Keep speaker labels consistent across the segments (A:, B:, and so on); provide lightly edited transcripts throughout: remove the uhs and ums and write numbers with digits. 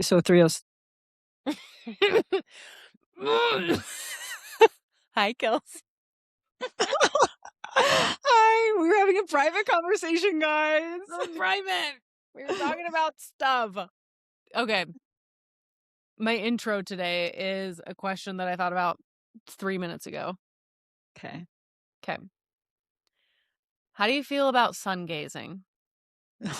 A: So 3:06.
B: Hi, Kels.
A: Hi, we were having a private conversation, guys.
B: So private. We were talking about stuff. Okay. My intro today is a question that I thought about 3 minutes ago.
A: Okay.
B: Okay. How do you feel about sun gazing?
A: This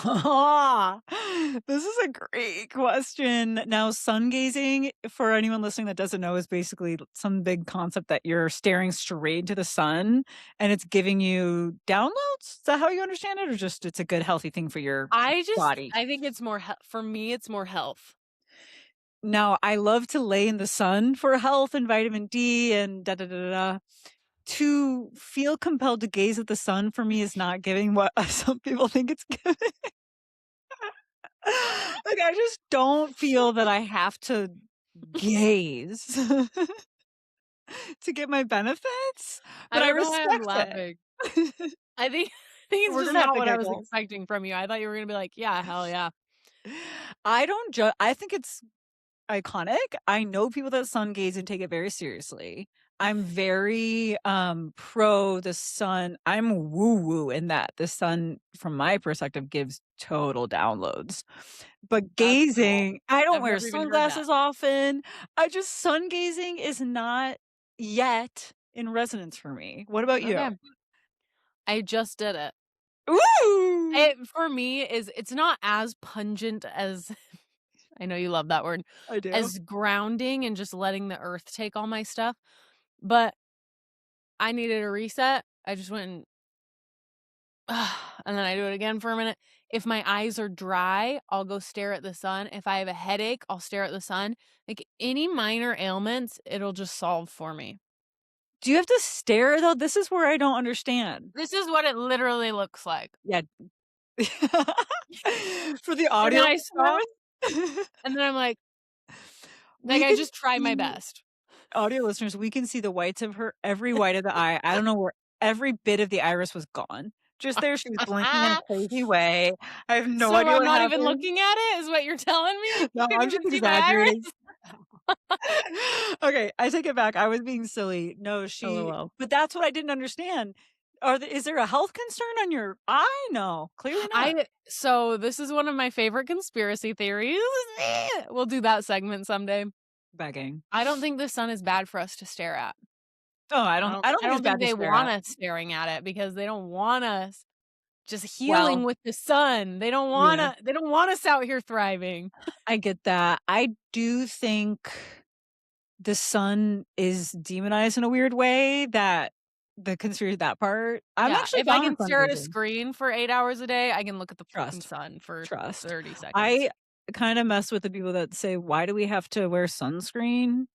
A: is a great question. Now, sun gazing, for anyone listening that doesn't know, is basically some big concept that you're staring straight into the sun and it's giving you downloads. Is that how you understand it? Or just it's a good, healthy thing for your body?
B: I think it's more, for me, it's more health.
A: Now, I love to lay in the sun for health and vitamin D and da da da da. Da. To feel compelled to gaze at the sun for me is not giving what some people think it's giving. Like, I just don't feel that I have to gaze to get my benefits,
B: I
A: but I
B: don't know why I'm
A: respect it.
B: laughing. I think, I think it's
A: We're
B: just
A: gonna have
B: not
A: to
B: what I was
A: giggle.
B: expecting from you. I thought you were going to be like, yeah, hell yeah.
A: I don't I think it's iconic. I know people that sun gaze and take it very seriously. I'm very pro the sun. I'm woo woo in that the sun, from my perspective, gives total downloads. But
B: That's cool.
A: gazing, I don't
B: I've
A: wear
B: never even heard that.
A: sunglasses often. I just sun gazing is not yet in resonance for me. What about you?
B: Okay. I just did it.
A: Ooh,
B: It for me is it's not as pungent as I know you love that word,
A: I do.
B: as grounding and just letting the earth take all my stuff, but I needed a reset. I just went and and then I do it again for a minute. If my eyes are dry, I'll go stare at the sun. If I have a headache, I'll stare at the sun. Like any minor ailments, it'll just solve for me.
A: Do you have to stare though? This is where I don't understand.
B: This is what it literally looks like.
A: Yeah. For the
B: And then
A: audio
B: I stop
A: listeners,
B: and then I'm like
A: we
B: I
A: can
B: just try my
A: see
B: best.
A: audio listeners, we can see the whites of her every white of the eye. I don't know where every bit of the iris was gone. Just there, she was blinking in a crazy way. I have no
B: So
A: idea
B: I'm
A: what
B: not even
A: happened.
B: looking at it is what you're telling me? You
A: No,
B: can't
A: I'm just
B: even see my iris?
A: exaggerating. Okay, I take it back. I was being silly. No,
B: LOL.
A: but that's what I didn't understand. Is there a health concern on your eye? No, clearly not.
B: So this is one of my favorite conspiracy theories. We'll do that segment someday.
A: Begging.
B: I don't think the sun is bad for us to stare at.
A: Oh,
B: I
A: I don't
B: I
A: think it's
B: don't think
A: bad to
B: they
A: stare
B: want
A: at.
B: us staring at it because they don't want us just healing
A: Well,
B: with the sun.
A: yeah.
B: They don't want us out here thriving.
A: I get that. I do think the sun is demonized in a weird way that the conspiracy that part. I'm
B: Yeah,
A: actually
B: if I
A: down with
B: can stare at a
A: fundraising.
B: screen for 8 hours a day, I can look at the fucking
A: Trust.
B: sun for
A: Trust.
B: 30 seconds.
A: I kinda mess with the people that say, "Why do we have to wear sunscreen?"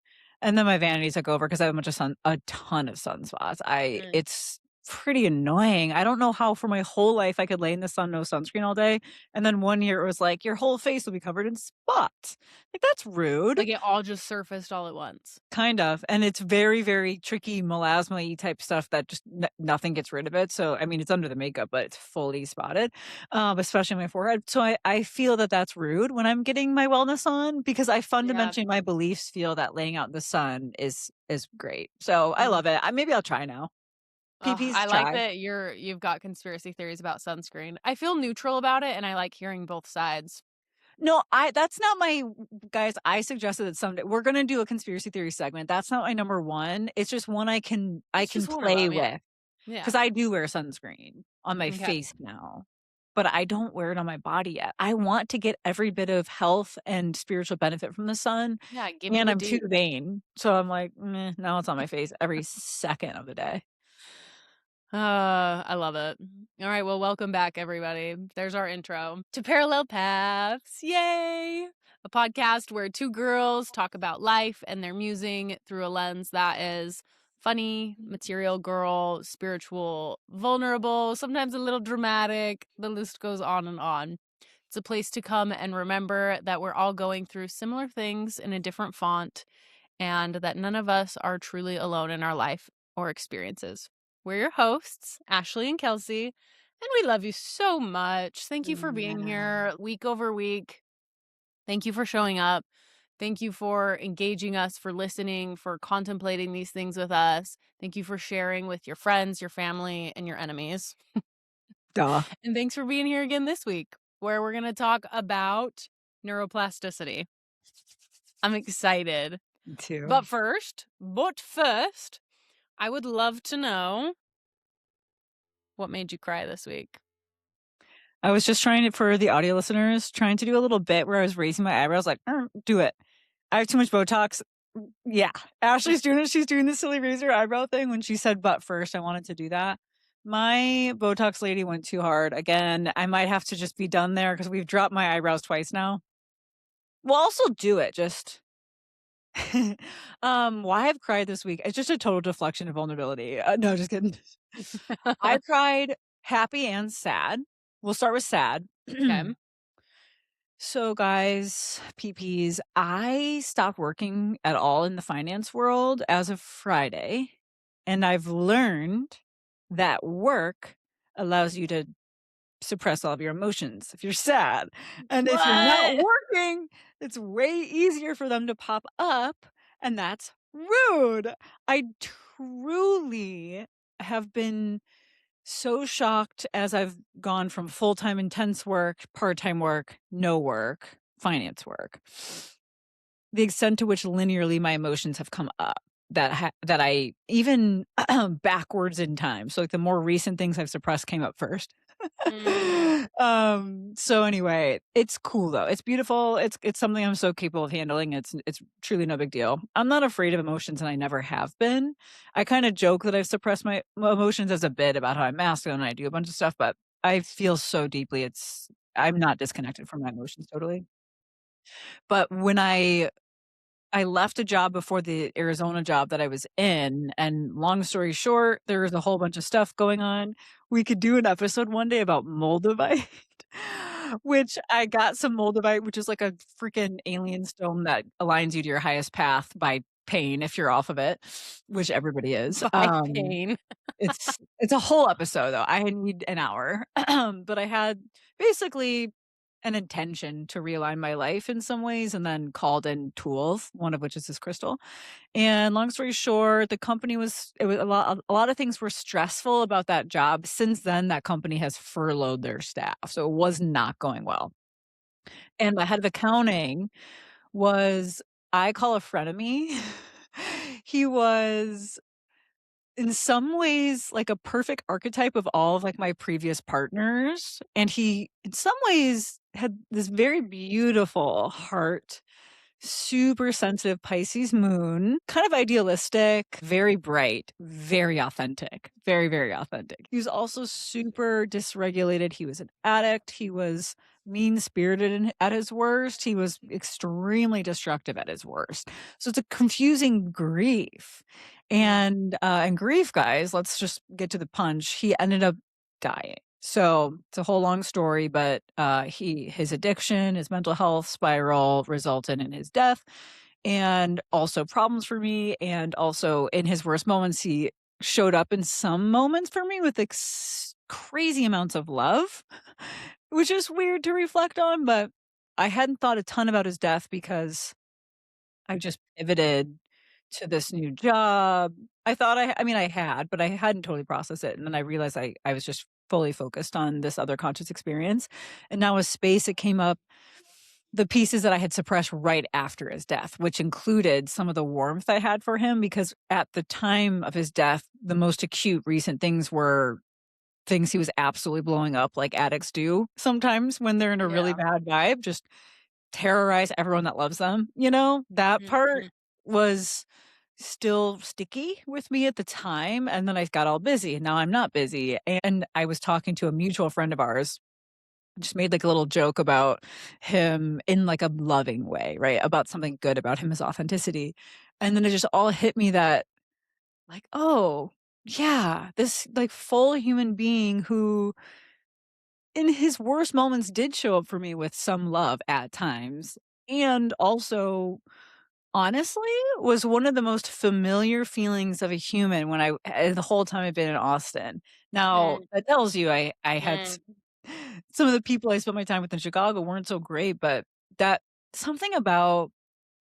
A: And then my vanity took over because I have a ton of sunspots.
B: Mm.
A: It's pretty annoying. I don't know how for my whole life I could lay in the sun, no sunscreen all day, and then one year it was like, "Your whole face will be covered in spots." Like, that's rude.
B: Like, it all just surfaced all at once.
A: Kind of, and it's very, very tricky melasma-y type stuff that just nothing gets rid of it, so, I mean, it's under the makeup, but it's fully spotted, especially on my forehead, so I feel that that's rude when I'm getting my wellness on because I
B: Yeah.
A: fundamentally my beliefs feel that laying out in the sun is great, so I
B: Mhm.
A: love it. Maybe I'll try now. PP's
B: I like
A: try.
B: that you've got conspiracy theories about sunscreen. I feel neutral about it, and I like hearing both sides.
A: No, I that's not my guys, I suggested that someday we're gonna do a conspiracy theory segment, that's not my number 1, it's just one I
B: It's
A: can
B: just one of
A: play
B: them, yeah.
A: with.
B: Yeah.
A: 'Cause I do wear sunscreen on my
B: Okay.
A: face now, but I don't wear it on my body yet. I want to get every bit of health and spiritual benefit from the sun,
B: Yeah, give me
A: and
B: the
A: I'm too
B: D.
A: vain. So I'm like, "Meh, now it's on my face every second of the day."
B: I love it. All right, well, welcome back, everybody. There's our intro to Parallel Paths. Yay! A podcast where two girls talk about life and their musing through a lens that is funny, material girl, spiritual, vulnerable, sometimes a little dramatic. The list goes on and on. It's a place to come and remember that we're all going through similar things in a different font and that none of us are truly alone in our life or experiences. We're your hosts, Ashley and Kelsey, and we love you so much. Thank you for being
A: Yeah.
B: here week over week. Thank you for showing up. Thank you for engaging us, for listening, for contemplating these things with us. Thank you for sharing with your friends, your family, and your enemies.
A: Duh.
B: And thanks for being here again this week, where we're going to talk about neuroplasticity. I'm excited.
A: Me too.
B: But first, I would love to know what made you cry this week.
A: I was just trying to for the audio listeners, trying to do a little bit where I was raising my eyebrows like, do it." I have too much Botox. Yeah. Ashley's doing it. She's doing the silly razor eyebrow thing when she said, "But first," I wanted to do that. My Botox lady went too hard. Again, I might have to just be done there because we've dropped my eyebrows twice now. We'll also do it, just why I've cried this week, it's just a total deflection of vulnerability. No, just kidding. I cried happy and sad. We'll start with sad.
B: Okay.
A: So, guys, PPs, I stopped working at all in the finance world as of Friday, and I've learned that work allows you to suppress all of your emotions if you're sad. And if you're not
B: What?
A: working, it's way easier for them to pop up, and that's rude. I truly have been so shocked as I've gone from full-time intense work, part-time work, no work, finance work. The extent to which linearly my emotions have come up that I even backwards in time. So like the more recent things I've suppressed came up first.
B: Mm,
A: So anyway, it's cool though. It's beautiful. It's something I'm so capable of handling. It's truly no big deal. I'm not afraid of emotions and I never have been. I kind of joke that I've suppressed my emotions as a bit about how I'm masculine and I do a bunch of stuff, but I feel so deeply I'm not disconnected from my emotions totally. But when I left a job before the Arizona job that I was in, and long story short, there was a whole bunch of stuff going on. We could do an episode one day about Moldavite, which I got some Moldavite, which is like a freaking alien stone that aligns you to your highest path by pain if you're off of it, which everybody is.
B: by pain.
A: It's a whole episode though. I need an hour, but I had basically an intention to realign my life in some ways and then called in tools, one of which is this crystal. And long story short, the company was it was a lot of things were stressful about that job. Since then, that company has furloughed their staff. So it was not going well. And my head of accounting was I call a frenemy. He was in some ways like a perfect archetype of all of like my previous partners. And he in some ways had this very beautiful heart, super sensitive Pisces moon, kind of idealistic, very bright, very authentic, very, very authentic. He was also super dysregulated. He was an addict. He was mean spirited at his worst. He was extremely destructive at his worst. So it's a confusing grief. And grief, guys, let's just get to the punch. He ended up dying. So it's a whole long story, but his addiction, his mental health spiral resulted in his death, and also problems for me. And also in his worst moments, he showed up in some moments for me with crazy amounts of love, which is weird to reflect on. But I hadn't thought a ton about his death because I just pivoted to this new job. I mean, I had, but I hadn't totally processed it, and then I realized I was just fully focused on this other conscious experience, and now with space, it came up the pieces that I had suppressed right after his death, which included some of the warmth I had for him, because at the time of his death, the most acute recent things were things he was absolutely blowing up like addicts do sometimes when they're in a really
B: Yeah.
A: bad vibe, just terrorize everyone that loves them, you know? That part
B: Mhm.
A: was still sticky with me at the time, and then I got all busy, and now I'm not busy, and I was talking to a mutual friend of ours, just made, like, a little joke about him in, like, a loving way, right? About something good about him, his authenticity, and then it just all hit me that, like, "Oh, yeah, this, like, full human being who, in his worst moments, did show up for me with some love at times, and also honestly, was one of the most familiar feelings of a human when the whole time I've been in Austin. Now,
B: Mm,
A: that tells you I had
B: mm.
A: some of the people I spent my time with in Chicago weren't so great, but that something about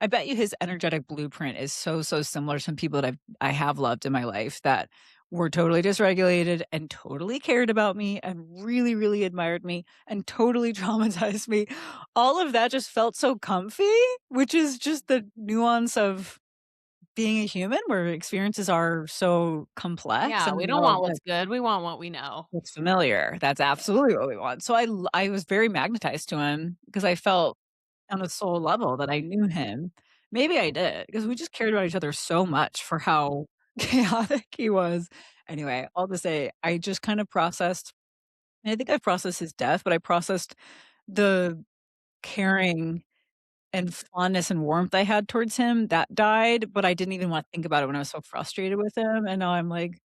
A: I bet you his energetic blueprint is so, so similar to some people that I have loved in my life that were totally dysregulated and totally cared about me and really, really admired me and totally traumatized me. All of that just felt so comfy, which is just the nuance of being a human where experiences are so complex
B: Yeah,
A: and
B: we
A: not
B: don't
A: all
B: want
A: good.
B: what's good, we want what we know.
A: It's familiar. That's absolutely what we want. So I was very magnetized to him because I felt on a soul level that I knew him. Maybe I did because we just cared about each other so much for how chaotic he was. Anyway, all to say, I just kind of processed and I think I processed his death, but I processed the caring and fondness and warmth I had towards him that died, but I didn't even wanna think about it when I was so frustrated with him, and now I'm like,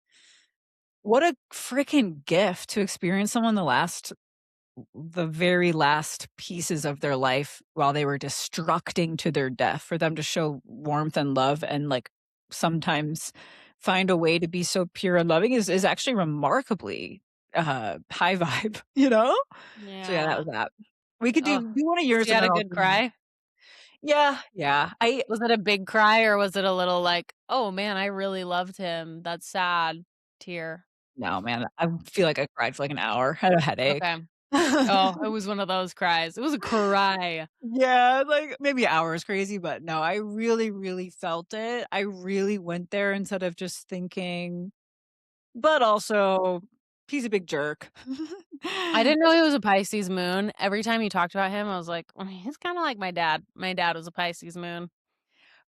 A: what a freaking gift to experience someone the very last pieces of their life while they were destructing to their death, for them to show warmth and love and, like, sometimes find a way to be so pure and loving is actually remarkably, high vibe, you know? So, yeah, that
B: Yeah.
A: was that. We could
B: Oh,
A: do one of
B: so
A: yours
B: you
A: and
B: had
A: then
B: a
A: I'll
B: good
A: do mine.
B: cry?
A: Yeah, yeah. I
B: Was it a big cry or was it a little like, "Oh, man, I really loved him, that's sad," tear?
A: no, man, I feel like I cried for, like, an hour, had a headache.
B: Okay. Oh, it was one of those cries. It was a cry.
A: Yeah, like, maybe an hour is crazy, but no, I really, really felt it. I really went there instead of just thinking, but also, he's a big jerk.
B: I didn't know he was a Pisces moon. Every time you talked about him, I was like, "Mm, he's kinda like my dad." My dad was a Pisces moon.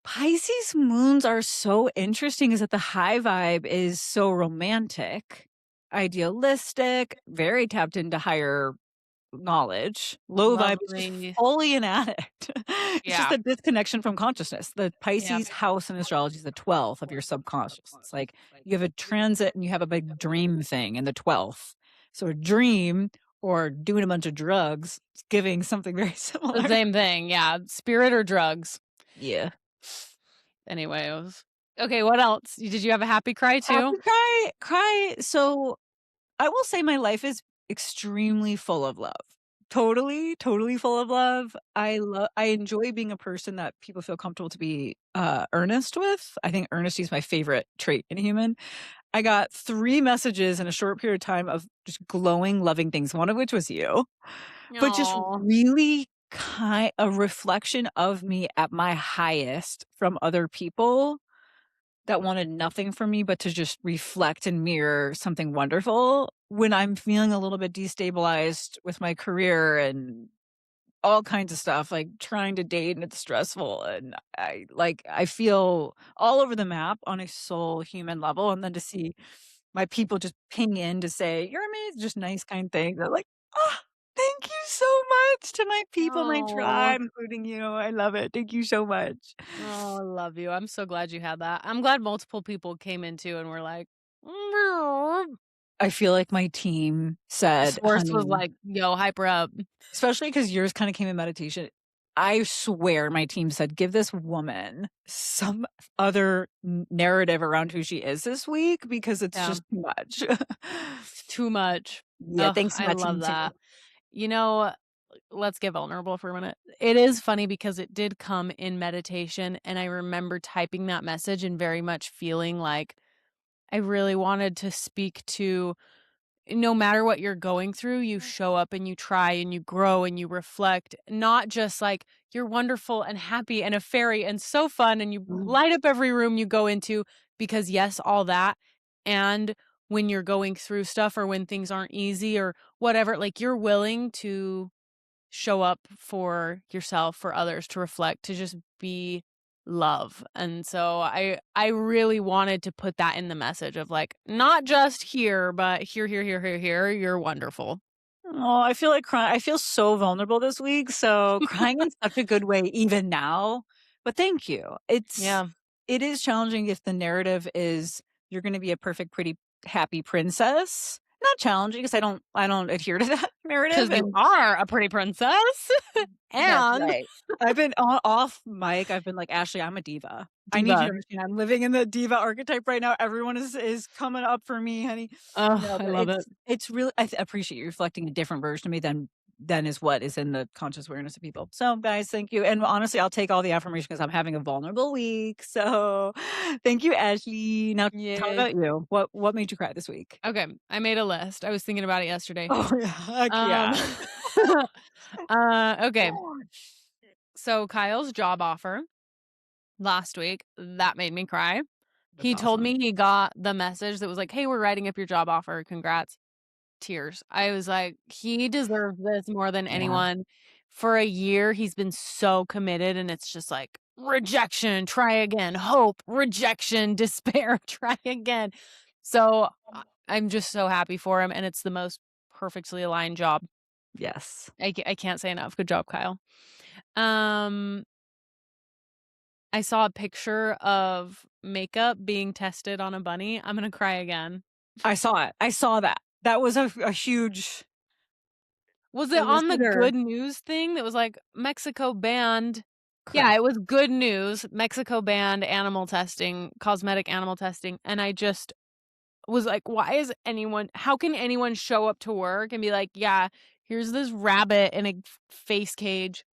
A: Pisces moons are so interesting is that the high vibe is so romantic, idealistic, very tapped into higher knowledge. Low vibe is just
B: Lovely.
A: fully an addict. It's just
B: Yeah.
A: a disconnection from consciousness. The
B: Yeah.
A: Pisces house in astrology is the 12th of your subconscious. It's like you have a transit and you have a big dream thing in the 12th. So a dream or doing a bunch of drugs is giving something very
B: The
A: similar.
B: same thing, yeah. Spirit or drugs.
A: Yeah.
B: Anyway, it was okay, what else? Did you have a happy cry
A: Happy
B: too?
A: cry. So I will say my life is extremely full of love. Totally, totally full of love. I enjoy being a person that people feel comfortable to be, earnest with. I think earnesty is my favorite trait in a human. I got 3 messages in a short period of time of just glowing, loving things, one of which was you, but just
B: Oh.
A: really a reflection of me at my highest from other people that wanted nothing from me but to just reflect and mirror something wonderful when I'm feeling a little bit destabilized with my career and all kinds of stuff, like trying to date and it's stressful and I feel all over the map on a soul human level and then to see my people just ping in to say, "You're amazing," just nice kind things. I'm like, "Oh, thank you so much to my people, my
B: Oh.
A: tribe, including you. I love it. Thank you so much."
B: Oh, I love you. I'm so glad you had that. I'm glad multiple people came into and were like,
A: I feel like my team said,
B: Source was
A: "Honey,"
B: like, "Yo, hype her up."
A: especially because yours kinda came in meditation. I swear my team said, "Give this woman some other narrative around who she is this week because it's
B: Yeah,
A: just too much."
B: it's too much.
A: Yeah,
B: Oh,
A: thanks to
B: I
A: that
B: love
A: team too.
B: that. You know, let's get vulnerable for a minute. It is funny because it did come in meditation, and I remember typing that message and very much feeling like I really wanted to speak to no matter what you're going through, you show up and you try and you grow and you reflect, not just like you're wonderful and happy and a fairy and so fun and you
A: Mm.
B: light up every room you go into because, yes, all that. And when you're going through stuff or when things aren't easy or whatever, like you're willing to show up for yourself, for others, to reflect, to just be love. And so I really wanted to put that in the message of like not just here, but here, here, here, here, here. You're wonderful.
A: Oh, I feel like crying. I feel so vulnerable this week, so crying in such a good way even now, but thank you.
B: Yeah.
A: It is challenging if the narrative is you're gonna be a perfect, pretty, happy princess. Not challenging because I don't adhere to that narrative,
B: Cause you
A: and
B: are a pretty princess
A: that's
B: and
A: right. I've been off mic, I've been like, "Ashley, I'm a diva. I need you
B: diva.
A: to understand I'm living in the diva archetype right now. Everyone is coming up for me, honey."
B: Oh,
A: No,
B: I
A: but
B: love it.
A: it's really I appreciate you reflecting a different version of me than then is what is in the conscious awareness of people. So, guys, thank you. And honestly, I'll take all the affirmation because I'm having a vulnerable week. So, thank you, Ashley. Now, tell me
B: Yes.
A: about you. What made you cry this week?
B: Okay, I made a list. I was thinking about it yesterday.
A: Oh, yeah. Heck
B: Um,
A: yeah.
B: okay. So Kyle's job offer last week, that made me cry.
A: That's
B: He told
A: awesome.
B: me he got the message that was like, "Hey, we're writing up your job offer. Congrats." Tears. I was like, "He deserves this more than
A: Yeah.
B: anyone." For a year, he's been so committed, and it's just like, rejection, try again, hope, rejection, despair, try again. So, I'm just so happy for him, and it's the most perfectly aligned job.
A: Yes.
B: I can't say enough. Good job, Kyle. Um, I saw a picture of makeup being tested on a bunny. I'm gonna cry again.
A: I saw it. I saw that. That was a huge
B: Was it
A: it was
B: on the
A: either
B: good news thing that was like, Mexico banned yeah,
A: correct.
B: it was good news. Mexico banned animal testing, cosmetic animal testing, and I just was like, "Why is anyone how can anyone show up to work and be like, yeah, here's this rabbit in a face cage."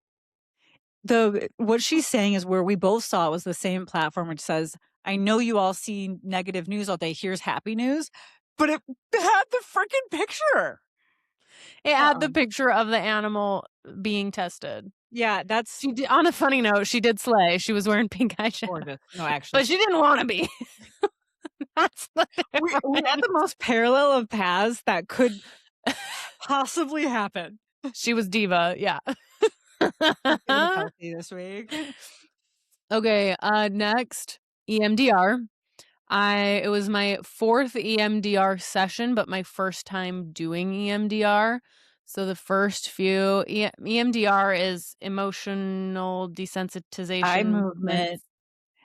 A: The what she's saying is where we both saw it was the same platform which says, "I know you all see negative news all day. Here's happy news." But it had the freaking picture.
B: It had
A: Uh-uh.
B: the picture of the animal being tested.
A: Yeah, that's
B: She did on a funny note, she did slay. She was wearing pink eyeshadow,
A: gorgeous. No, actually,
B: but she didn't wanna be. That's the
A: we had the
B: difference.
A: most parallel of paths that could possibly happen.
B: She was diva, yeah.
A: Feeling healthy this week.
B: Okay, next, EMDR. It was my 4th EMDR session, but my first time doing EMDR. So the first few EMDR is emotional
A: Eye
B: desensitization movements,
A: movement.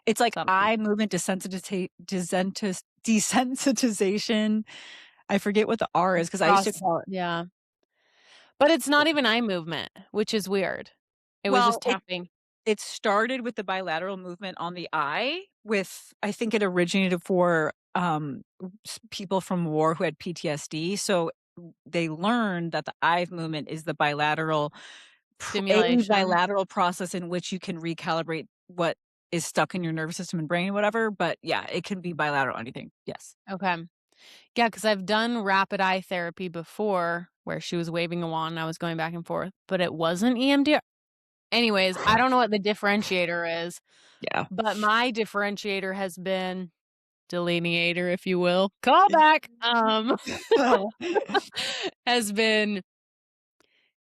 A: It's like
B: something.
A: eye movement desensitization. I forget what the R is because I used to
B: Cross
A: call it
B: yeah. But it's not even eye movement, which is weird. It was
A: well,
B: just tapping.
A: it started with the bilateral movement on the eye with I think it originated for, people from war who had PTSD, so they learned that the eye movement is the
B: Stimulation.
A: bilateral process in which you can recalibrate what is stuck in your nervous system and brain, whatever, but yeah, it can be bilateral anything, yes.
B: Okay. Yeah, because 'cause I've done rapid eye therapy before where she was waving a wand and I was going back and forth, but it wasn't EMDR. Anyways, I don't know what the differentiator is,
A: Yeah.
B: but my differentiator has been delineator, if you will, callback, has been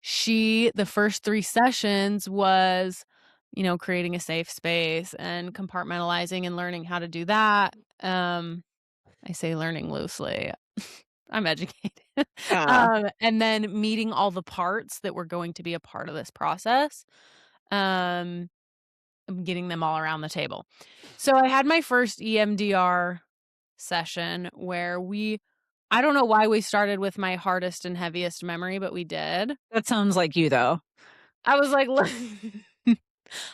B: the first 3 sessions was, creating a safe space and compartmentalizing and learning how to do that. I say learning loosely. I'm educated.
A: Yeah,
B: And then meeting all the parts that were going to be a part of this process, um, and getting them all around the table. So I had my first EMDR session where I don't know why we started with my hardest and heaviest memory, but we did.
A: that sounds like you, though.
B: I was like,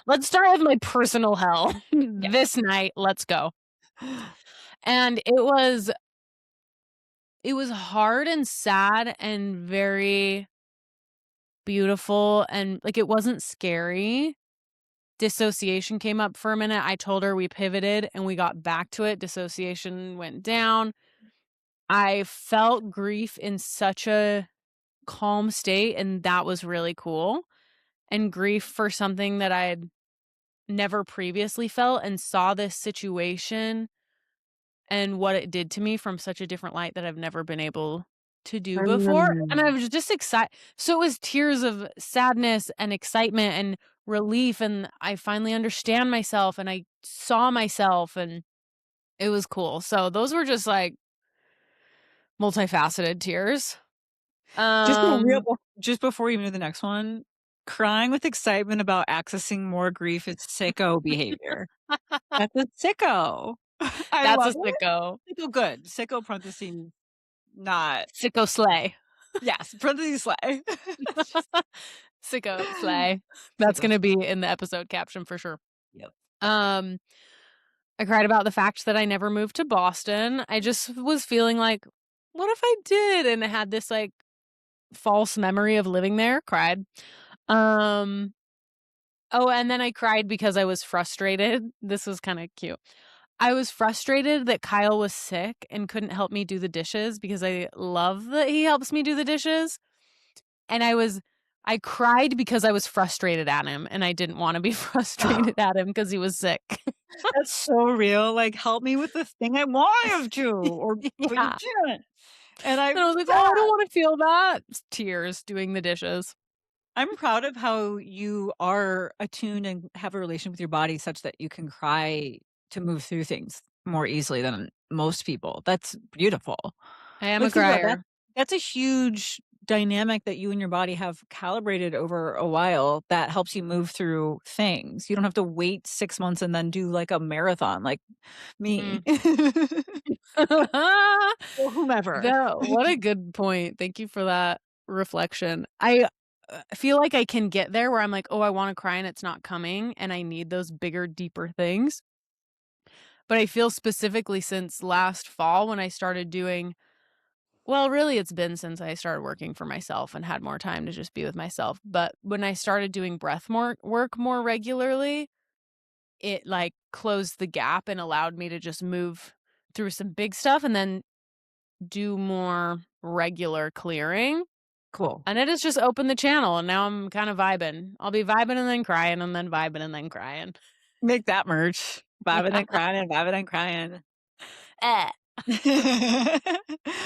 B: Let's start with my personal hell
A: Yeah.
B: this night. Let's go." And it was hard and sad and very beautiful and, like, it wasn't scary. Dissociation came up for a minute. I told her we pivoted and we got back to it. Dissociation went down. I felt grief in such a calm state, and that was really cool. And grief for something that I had never previously felt and saw this situation and what it did to me from such a different light that I've never been able to do before, and I
A: Mm.
B: was just excited. So it was tears of sadness and excitement and relief, and I finally understand myself, and I saw myself, and it was cool. So those were just, like, multifaceted tears. Um,
A: Just before you move to the next one, crying with excitement about accessing more grief is sicko behavior. That's a sicko. I
B: that's a
A: love it.
B: sicko.
A: Sicko good. Sicko parentheses not
B: Sicko slay.
A: yes, parentheses slay. It's just
B: Sicko slay. That's
A: sicko
B: gonna be
A: slay.
B: in the episode caption for sure.
A: Yep.
B: Um I cried about the fact that I never moved to Boston. I just was feeling like, "What if I did?" And I had this, like, false memory of living there, cried. Um, oh, and then I cried because I was frustrated. This was kinda cute. I was frustrated that Kyle was sick and couldn't help me do the dishes because I love that he helps me do the dishes, and I cried because I was frustrated at him, and I didn't wanna be frustrated at him because he was sick.
A: That's so real, like, "Help me with this thing I wanted to, or but you
B: Yeah.
A: didn't." And
B: And I was like, "Oh, I don't wanna feel that." Tears doing the dishes.
A: I'm proud of how you are attuned and have a relation with your body such that you can cry to move through things more easily than most people. That's beautiful.
B: I am a
A: Like, think about that.
B: crier.
A: That's a huge dynamic that you and your body have calibrated over a while that helps you move through things. You don't have to wait 6 months and then do, like, a marathon like me.
B: Mm.
A: Or whomever.
B: What a good point. Thank you for that reflection. I feel like I can get there where I'm like, "Oh, I wanna cry and it's not coming," and I need those bigger, deeper things. But I feel specifically since last fall when I started doing well, really, it's been since I started working for myself and had more time to just be with myself, but when I started doing breath more work more regularly, it, like, closed the gap and allowed me to just move through some big stuff and then do more regular clearing,
A: Cool.
B: and it has just opened the channel, and now I'm kinda vibing. I'll be vibing and then crying and then vibing and then crying.
A: Make that merch. Vibing and crying and vibing and crying.
B: Eh.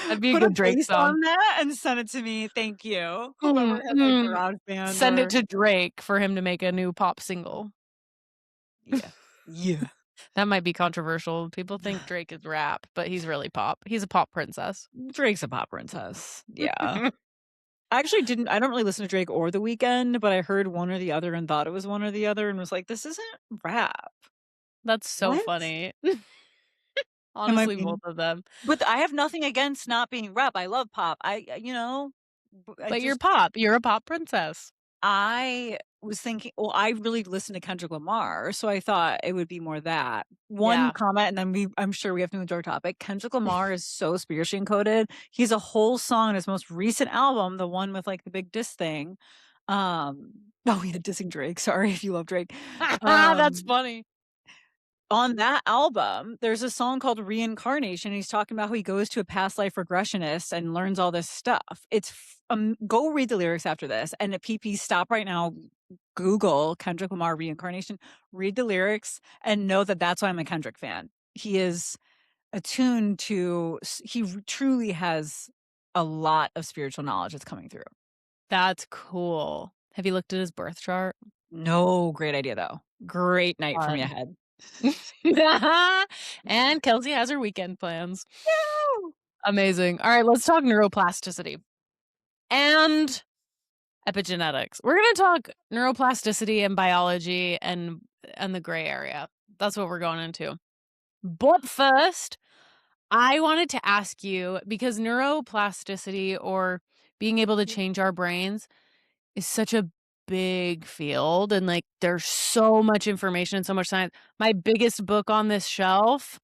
B: That'd be a
A: Put a
B: good Drake
A: face
B: song.
A: on that and send it to me, thank you. Whoever
B: Mm,
A: has, like,
B: mm.
A: GarageBand
B: Send it
A: or
B: to Drake for him to make a new pop single.
A: yeah. Yeah.
B: That might be controversial. People think Drake is rap, but he's really pop. He's a pop princess.
A: Drake's a pop princess. Yeah. I don't really listen to Drake or The Weeknd, but I heard one or the other and thought it was one or the other and was like, "This isn't rap.
B: That's so
A: What?"
B: funny.
A: Am I
B: Honestly, both
A: being
B: of them.
A: but I have nothing against not being rap. I love pop. I
B: But you're
A: just
B: pop. You're a pop princess.
A: I was thinking well, I really listened to Kendrick Lamar, so I thought it would be more that. One
B: Yeah.
A: comment, and then I'm sure we have to move to our topic. Kendrick Lamar is so spiritually encoded. He's a whole song in his most recent album, the one with, like, the big diss thing. Oh, yeah, dissing Drake, sorry if you love Drake.
B: That's
A: Um
B: funny.
A: on that album, there's a song called Reincarnation. He's talking about how he goes to a past life regressionist and learns all this stuff. Go read the lyrics after this. And at PP, stop right now, Google Kendrick Lamar Reincarnation, read the lyrics, and know that that's why I'm a Kendrick fan. He is attuned to, truly has a lot of spiritual knowledge that's coming through.
B: That's cool. Have you looked at his birth chart?
A: No, great idea though. Great night for me
B: Fun.
A: ahead.
B: And Kelsey has her weekend plans.
A: Woo!
B: Amazing. All right, let's talk neuroplasticity and epigenetics. We're gonna talk neuroplasticity and biology and the gray area. That's what we're going into. But first, I wanted to ask you because neuroplasticity or being able to change our brains is such a big field and like there's so much information and so much science. My biggest book on this shelf,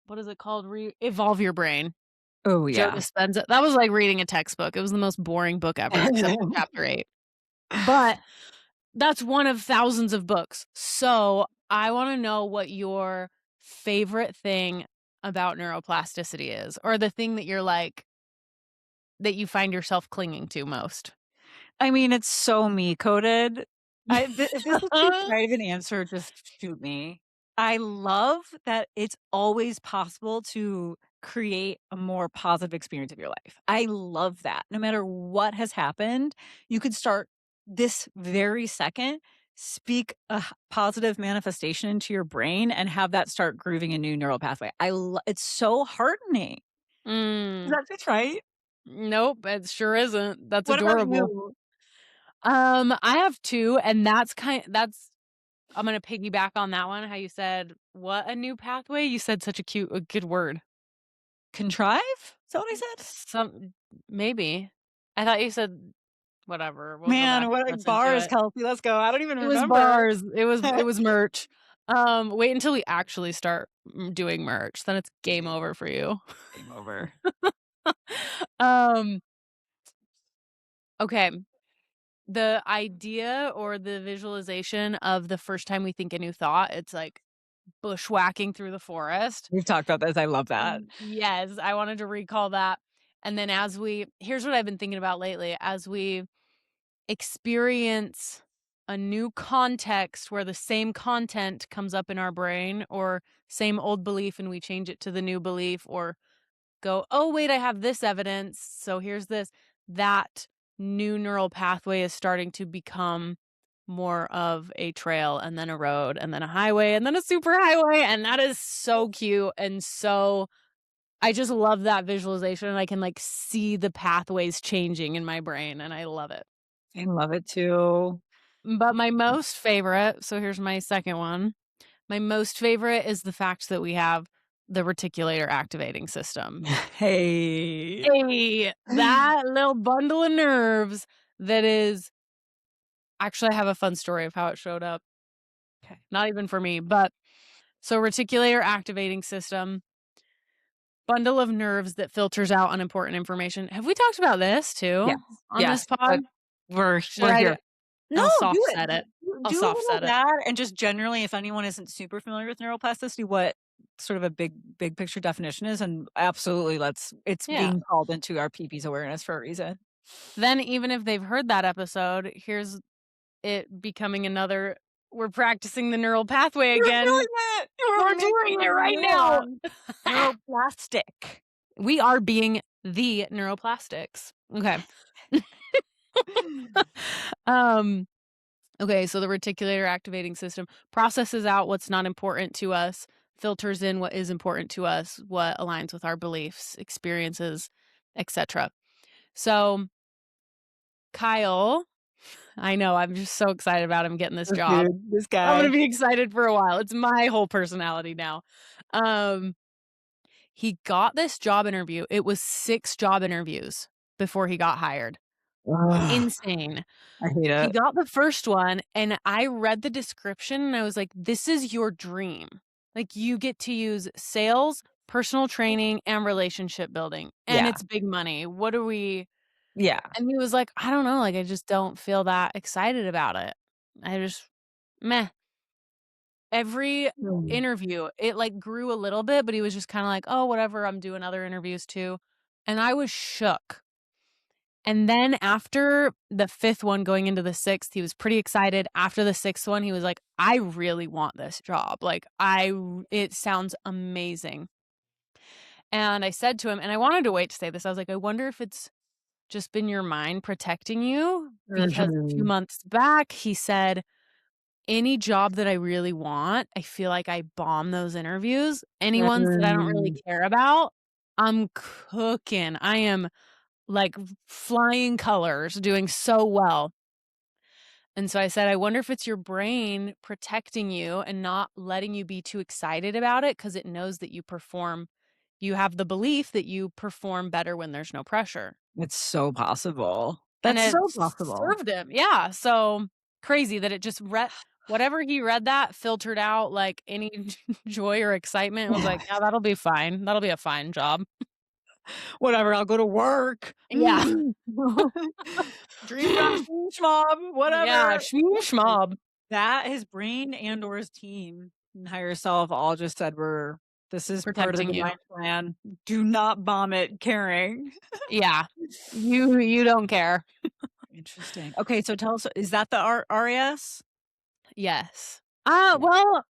B: what is it called? Evolve Your Brain.
A: Oh,
B: Joe
A: yeah.
B: Dispenza. That was like reading a textbook. It was the most boring book ever except for chapter 8. But that's one of thousands of books. So, I wanna know what your favorite thing about neuroplasticity is, or the thing that you're like that you find yourself clinging to most.
A: I mean, it's so me coded. If this is too trite of an answer, just shoot me. I love that it's always possible to create a more positive experience of your life. I love that. No matter what has happened, you could start this very second, speak a positive manifestation into your brain and have that start grooving a new neural pathway. It's so heartening. Is
B: Mm,
A: that too trite?
B: nope, it sure isn't. That's
A: What about
B: adorable.
A: you?
B: I have 2, and that's I'm gonna piggyback on that one, how you said, "What, a new pathway?" You said such a good word.
A: Contrive? Is that what I said?
B: Some maybe. I thought you said whatever, we'll go back
A: Man,
B: and
A: what, like,
B: listen to
A: bars,
B: it.
A: Kelsey, let's go. I don't even
B: It was
A: remember.
B: bars. It was merch. Wait until we actually start doing merch, then it's game over for you.
A: Game over.
B: Um, Okay. The idea or the visualization of the first time we think a new thought, it's like bushwhacking through the forest.
A: We've talked about this. I love that.
B: Yes, I wanted to recall that. And then here's what I've been thinking about lately. As we experience a new context where the same content comes up in our brain or same old belief and we change it to the new belief or go, "Oh, wait, I have this evidence, so here's this." That new neural pathway is starting to become more of a trail and then a road and then a highway and then a super highway, and that is so cute and so I just love that visualization, and I can, like, see the pathways changing in my brain, and I love it.
A: I love it too.
B: But my most favorite so here's my second one. My most favorite is the fact that we have the reticular activating system.
A: Hey.
B: Hey, that little bundle of nerves that is actually, I have a fun story of how it showed up.
A: Okay.
B: Not even for me, but so reticular activating system, bundle of nerves that filters out unimportant information. Have we talked about this
A: Yes.
B: too on this
A: Yes.
B: pod?
A: But we're
B: Should
A: we're
B: I
A: here. No,
B: I'll
A: do
B: soft
A: it.
B: set it. I'll
A: Do a
B: soft
A: little
B: set it.
A: that, and just generally, if anyone isn't super familiar with neuroplasticity, what sort of a big picture definition is, and absolutely, it's
B: Yeah.
A: being called into our PP's awareness for a reason.
B: Then even if they've heard that episode, here's it becoming another we're practicing the neural pathway
A: You're
B: again.
A: doing it! You're
B: We're
A: making
B: doing it
A: a
B: right now.
A: man neuroplastic.
B: We are being the neuroplastics. Okay. Um, okay, so the reticular activating system processes out what's not important to us, filters in what is important to us, what aligns with our beliefs, experiences, etc. So, Kyle, I know I'm just so excited about him getting this
A: This
B: job.
A: dude, this
B: I'm gonna
A: guy.
B: be excited for a while. It's my whole personality now. Um, he got this job interview. It was 6 job interviews before he got hired.
A: Ugh,
B: Insane.
A: I hate
B: He
A: it.
B: got the first one, and I read the description, and I was like, "This is your dream. Like, you get to use sales, personal training, and relationship building, and
A: Yeah,
B: it's big money. What are we"
A: yeah.
B: and he was like, "I don't know, like, I just don't feel that excited about it. I just meh." Every
A: Mm.
B: interview, it, like, grew a little bit, but he was just kinda like, "Oh, whatever, I'm doing other interviews too." And I was shook. And then after the 5th one going into the 6th, he was pretty excited. After the 6th one, he was like, "I really want this job. Like, it sounds amazing." And I said to him and I wanted to wait to say this. I was like, "I wonder if it's just been your mind protecting you?" Because a few
A: Mhm,
B: months back, he said, "Any job that I really want, I feel like I bomb those interviews. Any ones that I don't really
A: mm.
B: care about, I'm cooking. I am, like, flying colors, doing so well." And so I said, "I wonder if it's your brain protecting you and not letting you be too excited about it because it knows that you have the belief that you perform better when there's no pressure."
A: It's so possible.
B: And
A: That's
B: it
A: so possible.
B: served him. Yeah, so crazy that it just read whatever he read that filtered out, like, any joy or excitement and was like, "Yeah, that'll be fine. That'll be a fine job."
A: Whatever, I'll go to work.
B: Yeah.
A: Dream job, schmob,
B: Yeah,
A: whatever.
B: shmoo
A: Listen,
B: schmob.
A: that his brain and or his team and higher self all just said this is part of the
B: Protecting
A: divine
B: you.
A: plan. Do not bomb it caring.
B: Yeah. You don't care.
A: Interesting. Okay, so tell us, is that the RAS?
B: Yes.
A: Yeah.
B: Well,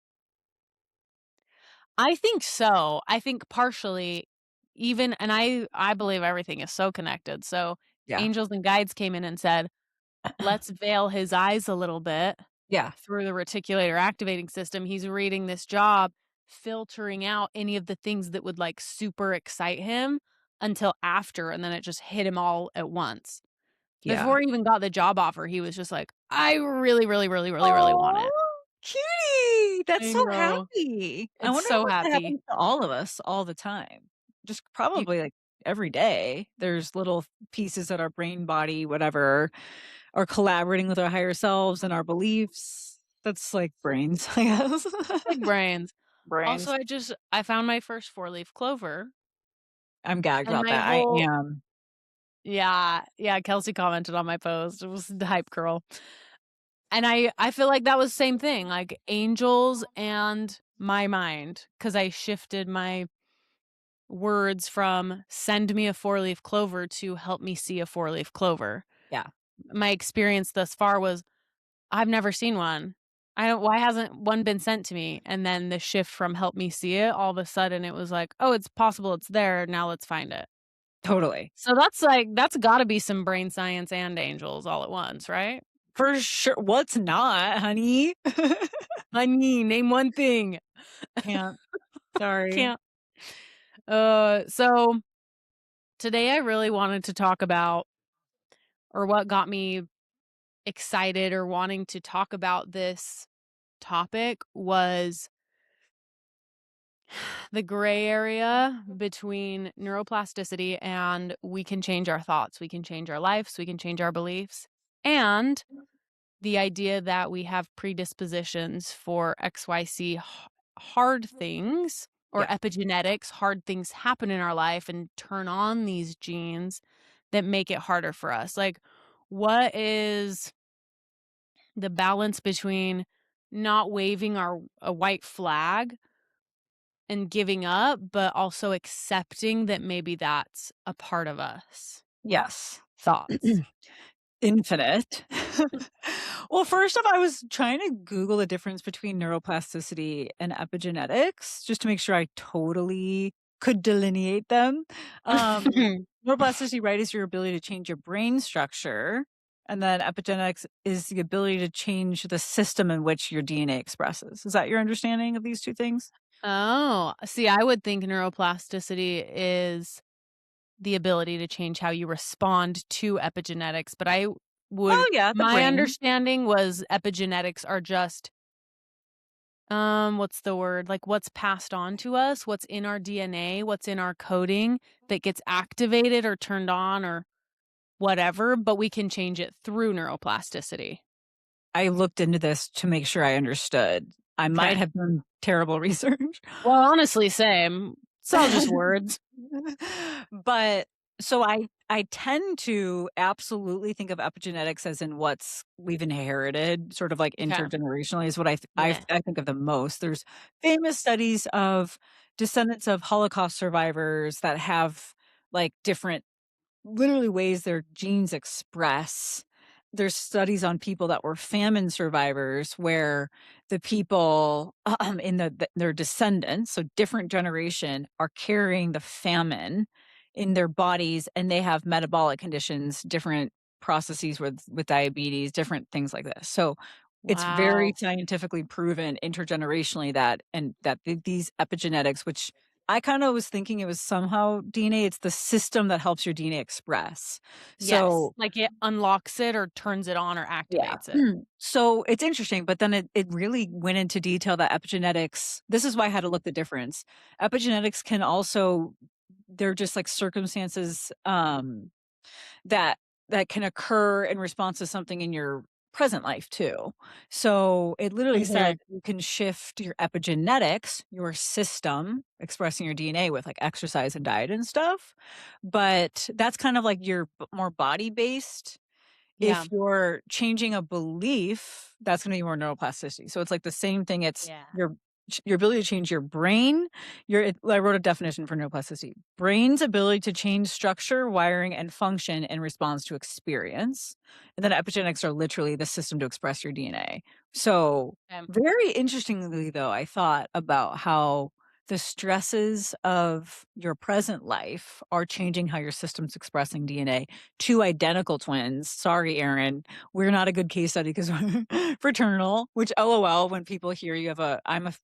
B: I think so. I think partially even and I believe everything is so connected. So
A: Yeah.
B: angels and guides came in and said, "Let's veil his eyes a little bit
A: Yeah.
B: through the reticular activating system." He's reading this job, filtering out any of the things that would like super excite him until after and then it just hit him all at once.
A: Yeah.
B: Before he even got the job offer, he was just like, "I really, really, really, really, really want
A: Oh,
B: it."
A: cutie. That's
B: I
A: so
B: know.
A: happy. I
B: It's
A: wonder
B: so
A: if that
B: happy.
A: happens to all of us all the time. Just
B: You
A: probably like every day. There's little pieces that our brain, body, whatever, are collaborating with our higher selves and our beliefs. That's like brains, I guess.
B: big brains. Also,
A: Brains.
B: I found my first four-leaf clover,
A: I'm gagged
B: and
A: about
B: my
A: that. I
B: whole
A: am.
B: Yeah, Kelsey commented on my post. It was the hype girl. And I feel like that was the same thing, like angels and my mind, because I shifted my words from "send me a four-leaf clover" to "help me see a four-leaf clover."
A: Yeah,
B: My experience thus far was, "I've never seen one. I don't why hasn't one been sent to me?" And then the shift from "help me see it," all of a sudden it was like, "Oh, it's possible it's there, now let's find it."
A: totally.
B: So that's gotta be some brain science and angels all at once, right?
A: For sure. What's not, honey?
B: Honey, name one thing.
A: Can't. Sorry.
B: Can't. So today I really wanted to talk about, or what got me excited or wanting to talk about this topic was the gray area between neuroplasticity and we can change our thoughts, we can change our lives, we can change our beliefs, and the idea that we have predispositions for XYZ hard things, or
A: Yeah.
B: epigenetics, hard things happen in our life and turn on these genes that make it harder for us. Like, what is the balance between not waving our a white flag and giving up, but also accepting that maybe that's a part of us?
A: Yes.
B: Thoughts?
A: Infinite. Well, first off, I was trying to Google the difference between neuroplasticity and epigenetics just to make sure I totally could delineate them. Neuroplasticity, right, is your ability to change your brain structure. And then epigenetics is the ability to change the system in which your DNA expresses. Is that your understanding of these two things?
B: Oh, see, I would think neuroplasticity is the ability to change how you respond to epigenetics, but I would
A: Oh, yeah, the
B: my
A: brain.
B: understanding was epigenetics are just, what's the word? Like, what's passed on to us, what's in our DNA, what's in our coding that gets activated or turned on or whatever, but we can change it through neuroplasticity.
A: I looked into this to make sure I understood. I might
B: Okay.
A: have done terrible research.
B: Well, honestly, same. It's all just words.
A: But so I tend to absolutely think of epigenetics as in what's we've inherited, sort of like
B: Okay.
A: intergenerationally is what
B: Yeah.
A: I think of the most. There's famous studies of descendants of Holocaust survivors that have like different literally ways their genes express. There's studies on people that were famine survivors where the people in their descendants, so different generation, are carrying the famine in their bodies and they have metabolic conditions, different processes with diabetes, different things like this. So it's very
B: Wow.
A: scientifically proven intergenerationally that and that these epigenetics, which I kinda was thinking it was somehow DNA, it's the system that helps your DNA express.
B: Yes.
A: So
B: Like, it unlocks it or turns it on or
A: yeah.
B: activates it.
A: So it's interesting, but then it really went into detail that epigenetics this is why I had to look the difference. Epigenetics can also they're just like circumstances, that that can occur in response to something in your present life too. So it literally
B: Mhm.
A: said you can shift your epigenetics, your system expressing your DNA with like exercise and diet and stuff. But that's kind of like your more body based.
B: Yeah.
A: If you're changing a belief, that's gonna be more neuroplasticity. So it's like the same thing, it's
B: Yeah.
A: your ability to change your brain, I wrote a definition for neuroplasticity. Brain's ability to change structure, wiring, and function in response to experience. And then epigenetics are literally the system to express your DNA. So,
B: Okay.
A: very interestingly though, I thought about how the stresses of your present life are changing how your system's expressing DNA. 2 identical twins. Sorry, Aaron. We're not a good case study because 'cause we're fraternal, which LOL, when people hear you have I'm a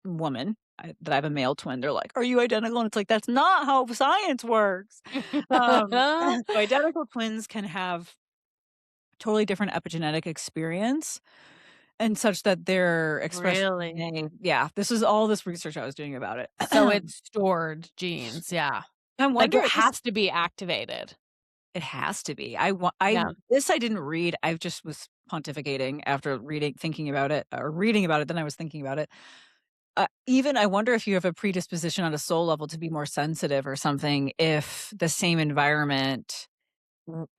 A: woman, that I have a male twin, they're like, "Are you identical?" And it's like, "That's not how science works." So identical twins can have totally different epigenetic experience and such that their expression
B: Really?
A: DNA yeah, this is all this research I was doing about it.
B: So it's stored genes, yeah.
A: I
B: Like,
A: wonder
B: it
A: this
B: has to be activated.
A: it has to be. I
B: Yeah.
A: this I didn't read. I just was pontificating after thinking about it, or reading about it, then I was thinking about it. Even I wonder if you have a predisposition on a soul level to be more sensitive or something if the same environment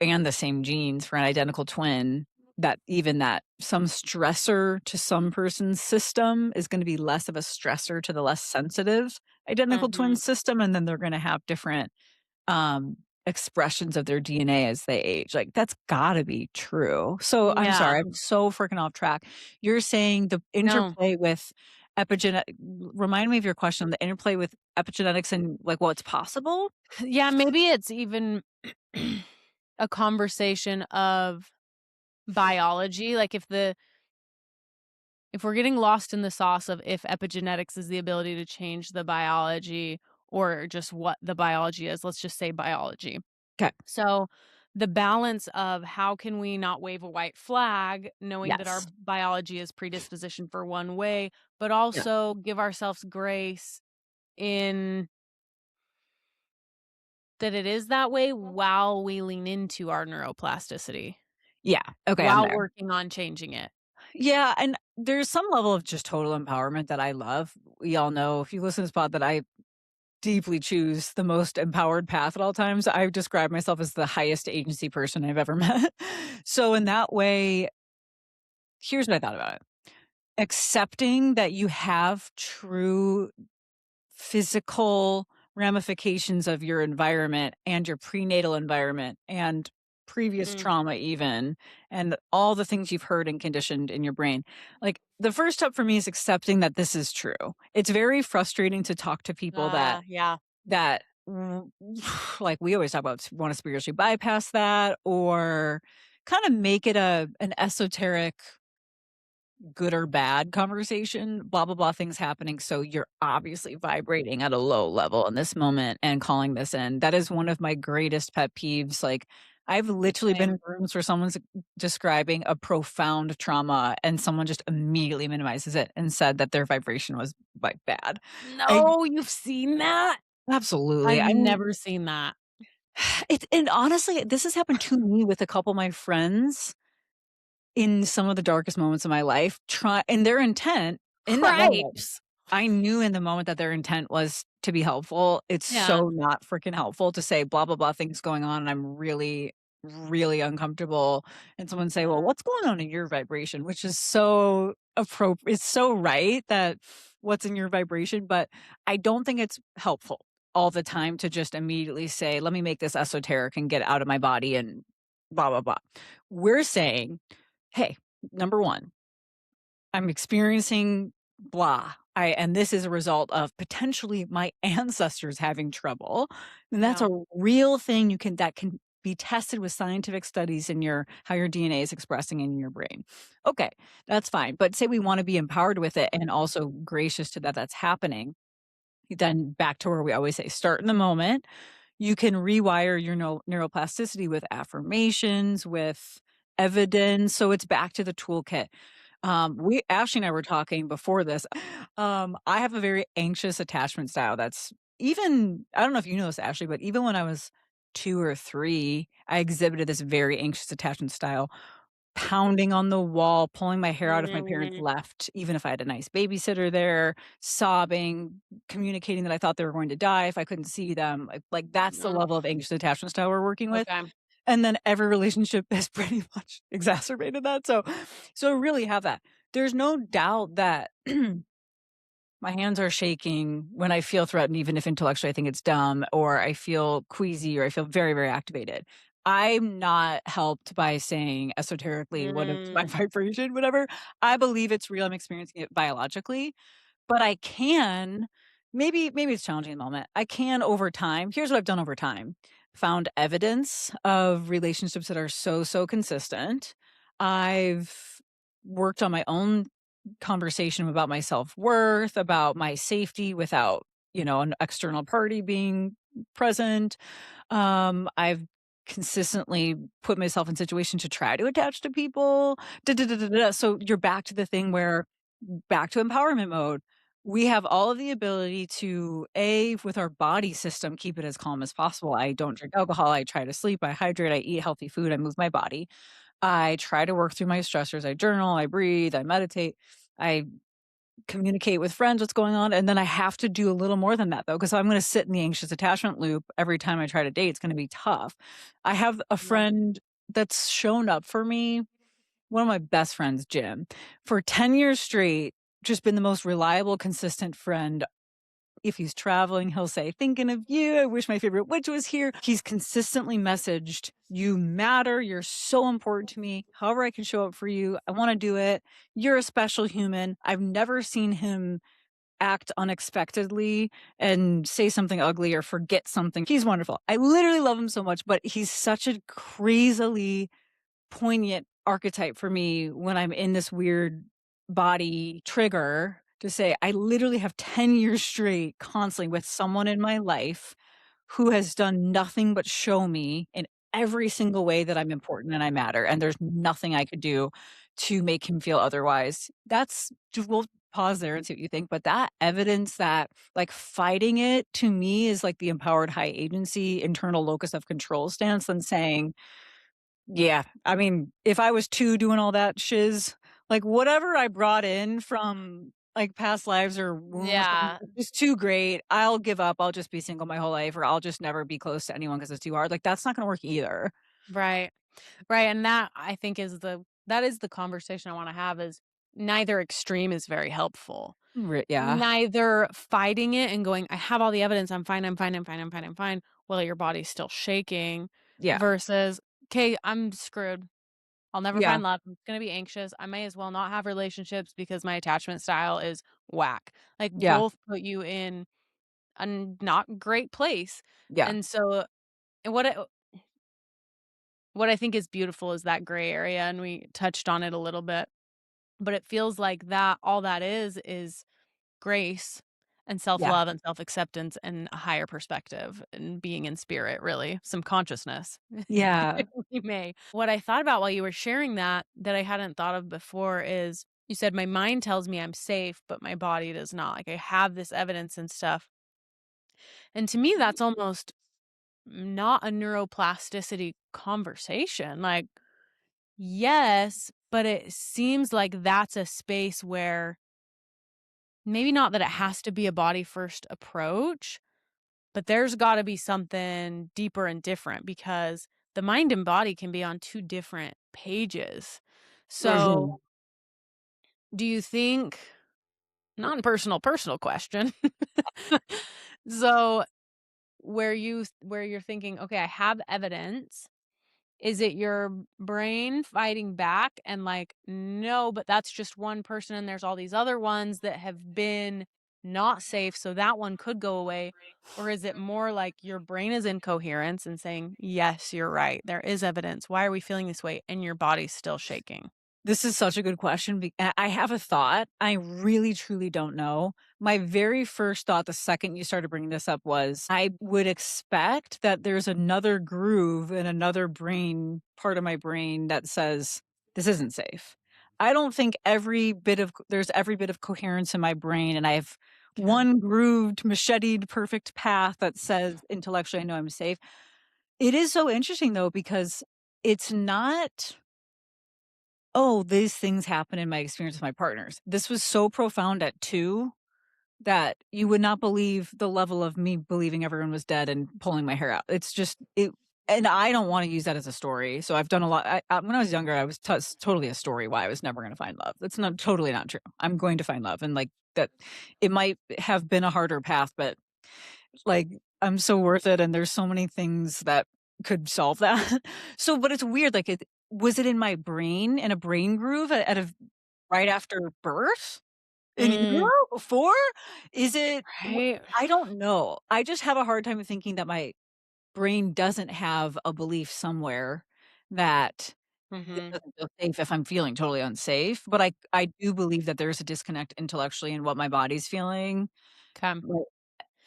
A: and the same genes for an identical twin, that even that some stressor to some person's system is gonna be less of a stressor to the less sensitive identical twin
B: Mhm.
A: system, and then they're gonna have different, um, expressions of their DNA as they age. Like, that's gotta be true. So, I'm
B: Yeah.
A: sorry, I'm so freaking off track. You're saying the
B: No.
A: interplay with epigenet remind me of your question, the interplay with epigenetics and, like, what's possible?
B: Yeah, maybe it's even a conversation of biology, like, if we're getting lost in the sauce of if epigenetics is the ability to change the biology or just what the biology is, let's just say biology.
A: 'Kay.
B: So, the balance of how can we not wave a white flag knowing that our
A: Yes.
B: biology is predisposition for one way, but
A: Yeah.
B: also give ourselves grace in that it is that way while we lean into our neuroplasticity,
A: Yeah. Okay, I'm
B: while
A: there.
B: working on changing it.
A: Yeah, and there's some level of just total empowerment that I love. We all know if you listen to this pod that I deeply choose the most empowered path at all times. I describe myself as the highest agency person I've ever met. So in that way, here's what I thought about it. Accepting that you have true physical ramifications of your environment and your prenatal environment and previous
B: Mm,
A: trauma even, and all the things you've heard and conditioned in your brain. Like, the first step for me is accepting that this is true. It's very frustrating to talk to people
B: yeah.
A: that like we always talk about want to spiritually bypass that or kind of make it an esoteric good or bad conversation, blah, blah, blah, things happening. So you're obviously vibrating at a low level in this moment and calling this in. That is one of my greatest pet peeves. Like, I've literally been
B: Same.
A: in rooms where someone's describing a profound trauma and someone just immediately minimizes it and said that their vibration was like bad. I
B: No, you've seen that?
A: absolutely.
B: I've
A: I mean,
B: never seen that.
A: and honestly, this has happened to me with a couple of my friends in some of the darkest moments of my life, try and their intent in that moment,
B: Cripes.
A: I knew in the moment that their intent was to be helpful. It's
B: Yeah.
A: so not freaking helpful to say blah, blah, blah things going on, and I'm really, really uncomfortable, and someone say, "Well,
B: Mm,
A: what's going on in your vibration?" Which is so appropriate. It's so right that what's in your vibration, but I don't think it's helpful all the time to just immediately say, "Let me make this esoteric and get out of my body," and blah, blah, blah. We're saying, "Hey, number 1, I'm experiencing blah. And this is a result of potentially my ancestors having trouble. And that's
B: yeah.
A: a real thing that can be tested with scientific studies in your how your DNA is expressing in your brain. Okay, that's fine. But say we want to be empowered with it and also gracious to that that's happening. Then back to where we always say start in the moment. You can rewire your neuroplasticity with affirmations, with evidence. So it's back to the toolkit. We Ashley and I were talking before this. I have a very anxious attachment style that's even I don't know if you know this, Ashley, but even when I was 2 or 3, I exhibited this very anxious attachment style, pounding on the wall, pulling my hair out if my parents
B: Mhm.
A: left, even if I had a nice babysitter there, sobbing, communicating that I thought they were going to die if I couldn't see them. Like that's the
B: Oh,
A: level of anxious attachment style we're working with.
B: okay.
A: And then every relationship has pretty much exacerbated that, so I really have that. There's no doubt that my hands are shaking when I feel threatened, even if intellectually I think it's dumb, or I feel queasy, or I feel very, very activated. I'm not helped by saying esoterically, "What is my
B: Mm,
A: vibration?" Whatever. I believe it's real, I'm experiencing it biologically, but I can maybe it's challenging in the moment. I can over time here's what I've done over time. Found evidence of relationships that are so, so consistent. I've worked on my own conversation about my self-worth, about my safety without, an external party being present. I've consistently put myself in situations to try to attach to people. Da, da, da, da, da. So you're back to the thing where back to empowerment mode. We have all of the ability to with our body system, keep it as calm as possible. I don't drink alcohol. I try to sleep. I hydrate. I eat healthy food. I move my body. I try to work through my stressors. I journal. I breathe. I meditate. I communicate with friends what's going on, and then I have to do a little more than that, though, because I'm gonna sit in the anxious attachment loop every time I try to date, it's gonna be tough. I have a
B: Right.
A: friend that's shown up for me, one of my best friends, Jim, for 10 years straight, just been the most reliable, consistent friend. If he's traveling, he'll say, "Thinking of you, I wish my favorite witch was here." He's consistently messaged, "You matter, you're so important to me. However I can show up for you, I wanna do it. You're a special human." I've never seen him act unexpectedly and say something ugly or forget something. He's wonderful. I literally love him so much, but he's such a crazily poignant archetype for me when I'm in this weird body trigger to say, I literally have 10 years straight constantly with someone in my life who has done nothing but show me in every single way that I'm important and I matter, and there's nothing I could do to make him feel otherwise. We'll pause there and see what you think, but that evidence that, like, fighting it to me is like the empowered high agency internal locus of control stance than saying, yeah, I mean, if I was 2 doing all that shiz, like, whatever I brought in from, like, past lives or wounds
B: Yeah.
A: is too great. I'll give up, I'll just be single my whole life, or I'll just never be close to anyone because it's too hard. Like, that's not gonna work either.
B: Right. Right, and that I think is the conversation I wanna have is neither extreme is very helpful.
A: Yeah.
B: Neither fighting it and going, "I have all the evidence, I'm fine, I'm fine, I'm fine, I'm fine, I'm fine," while your body's still shaking,
A: Yeah.
B: versus, "'Kay, I'm screwed. I'll never
A: Yeah.
B: find love. I'm gonna be anxious. I may as well not have relationships because my attachment style is whack." Like,
A: Yeah.
B: both put you in a not great place,
A: Yeah.
B: and so and what I think is beautiful is that gray area, and we touched on it a little bit, but it feels like that all that is grace and
A: Yeah.
B: self-love and self-acceptance and a higher perspective and being in spirit, really, some consciousness,
A: Yeah.
B: if we may. What I thought about while you were sharing that I hadn't thought of before is you said, "My mind tells me I'm safe, but my body does not." Like, I have this evidence and stuff, and to me, that's almost not a neuroplasticity conversation, like, yes, but it seems like that's a space where maybe not that it has to be a body first approach, but there's gotta be something deeper and different because the mind and body can be on 2 different pages. So,
A: Mhm.
B: do you think non-personal question. So, where you're thinking, "Okay, I have evidence." Is it your brain fighting back and like, "No, but that's just one person and there's all these other ones that have been not safe, so that one could go away?" Or is it more like your brain is in coherence and saying, "Yes, you're right. There is evidence. Why are we feeling this way?" And your body's still shaking?
A: This is such a good question. I have a thought. I really, truly don't know. My very first thought, the second you started bringing this up, was I would expect that there's another groove in another brain part of my brain that says this isn't safe. I don't think there's every bit of coherence in my brain, and I have
B: 'Kay.
A: one grooved, macheted, perfect path that says intellectually I know I'm safe. It is so interesting though because it's not, oh, these things happen in my experience with my partners. This was so profound at 2 that you would not believe the level of me believing everyone was dead and pulling my hair out. It's just it, and I don't wanna use that as a story, so I've done a lot. When I was younger, I was totally a story why I was never gonna find love. That's not totally not true. I'm going to find love, and, like, that it might have been a harder path, but, like, I'm so worth it, and there's so many things that could solve that. So, but it's weird, like, was it in my brain, in a brain groove at a right after birth? In utero?
B: Mm,
A: Before? Is it w
B: right?
A: I don't know. I just have a hard time thinking that my brain doesn't have a belief somewhere that this
B: Mhm.
A: doesn't feel safe if I'm feeling totally unsafe, but I do believe that there's a disconnect intellectually in what my body's feeling.
B: 'Kay.
A: But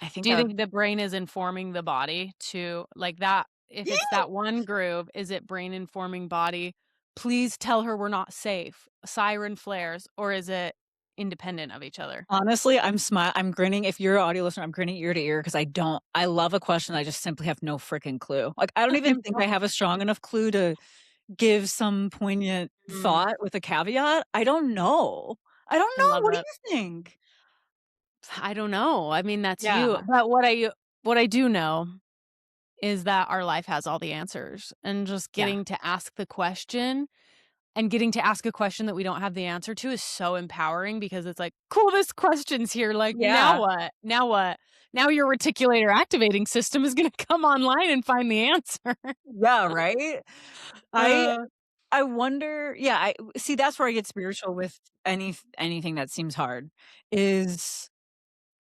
A: I think
B: Do you
A: I
B: think the brain is informing the body to like that if it's
A: Yeah!
B: that one groove, is it brain informing body, "Please tell her we're not safe," siren flares, or is it independent of each other?
A: Honestly, I'm grinning. If you're an audio listener, I'm grinning ear to ear because I love a question, I just simply have no freaking clue. Like, I don't even
B: I'm
A: think
B: so
A: I have a strong enough clue to give some poignant
B: mm,
A: thought with a caveat. I don't know. I don't
B: I
A: know.
B: love
A: What do
B: it.
A: you think?
B: I don't know. I mean, that's you.
A: Yeah.
B: But what I do know is that our life has all the answers, and just
A: Yeah.
B: getting to ask the question and getting to ask a question that we don't have the answer to is so empowering because it's like, "Cool, this question's here, like, now
A: Yeah.
B: what? Now what? Now your reticular activating system is gonna come online and find the answer."
A: Yeah, right? I
B: Uh,
A: I wonder, yeah, I see, that's where I get spiritual with anything that seems hard is,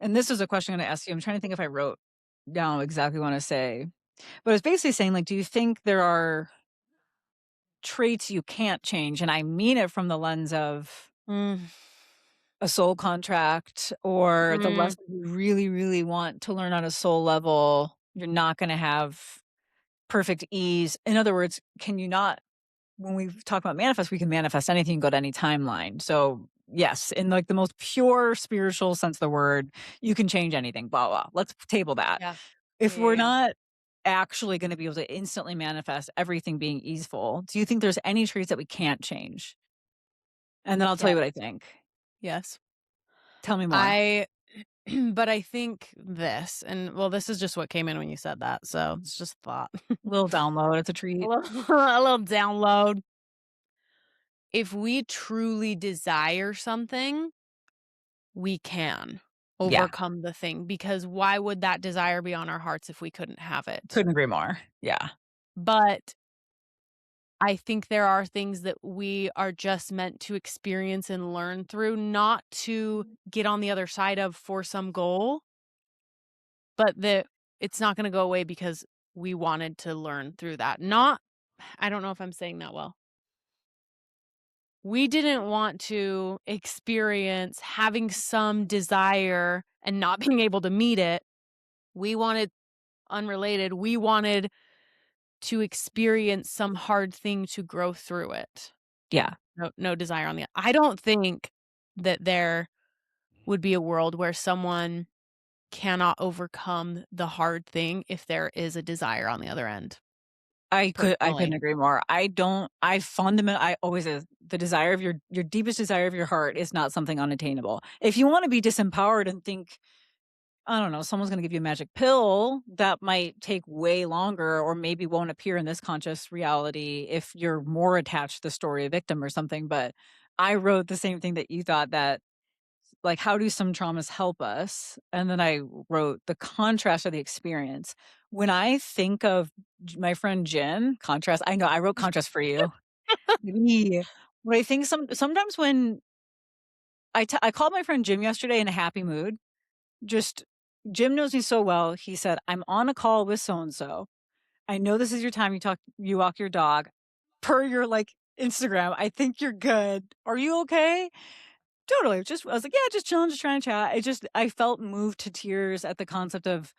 A: and this is a question I'm gonna ask you. I'm trying to think if I wrote down exactly what I wanna say, but it's basically saying, like, do you think there are traits you can't change? And I mean it from the lens of
B: mm,
A: a soul contract or the
B: mm,
A: lesson you really, really want to learn on a soul level, you're not gonna have perfect ease. In other words, can you not, when we talk about manifest, we can manifest anything, go to any timeline. So yes, in like the most pure spiritual sense of the word, you can change anything, blah, blah. Let's table that.
B: yeah. Yeah,
A: If
B: yeah,
A: we're
B: yeah.
A: not actually going to be able to instantly manifest everything being easeful, do you think there's any traits that we can't change? And then I'll tell you
B: Yes,
A: what I think.
B: yes.
A: Tell me more.
B: I but I think this, and well, this is just what came in when you said that, so it's just a thought.
A: Little download, it's a
B: A
A: treat.
B: little a little download. If we truly desire something, we can
A: Yeah,
B: overcome the thing, because why would that desire be on our hearts if we couldn't have it?
A: couldn't agree more. Yeah,
B: But I think there are things that we are just meant to experience and learn through, not to get on the other side of for some goal, but that it's not gonna go away because we wanted to learn through that. Not I don't know if I'm saying that well. We didn't want to experience having some desire and not being able to meet it. We wanted unrelated, we wanted to experience some hard thing to grow through it.
A: yeah.
B: No desire on the I don't think that there would be a world where someone cannot overcome the hard thing if there is a desire on the other end,
A: I couldn't
B: personally.
A: agree more. I always is the desire of your deepest desire of your heart is not something unattainable. If you wanna be disempowered and think, I don't know, someone's gonna give you a magic pill, that might take way longer or maybe won't appear in this conscious reality if you're more attached to the story of victim or something, but I wrote the same thing that you thought, that, like, how do some traumas help us? And then I wrote the contrast of the experience. When I think of my friend Jen, contrast, I know I wrote contrast for you. Me. When I think sometimes when I called my friend Jim yesterday in a happy mood, just Jim knows me so well. He said, "I'm on a call with so and so. I know this is your time you walk your dog. Per your, like, Instagram, I think you're good. Are you okay?" Totally, just I was like, "Yeah, just chilling, just trying to chat." I felt moved to tears at the concept of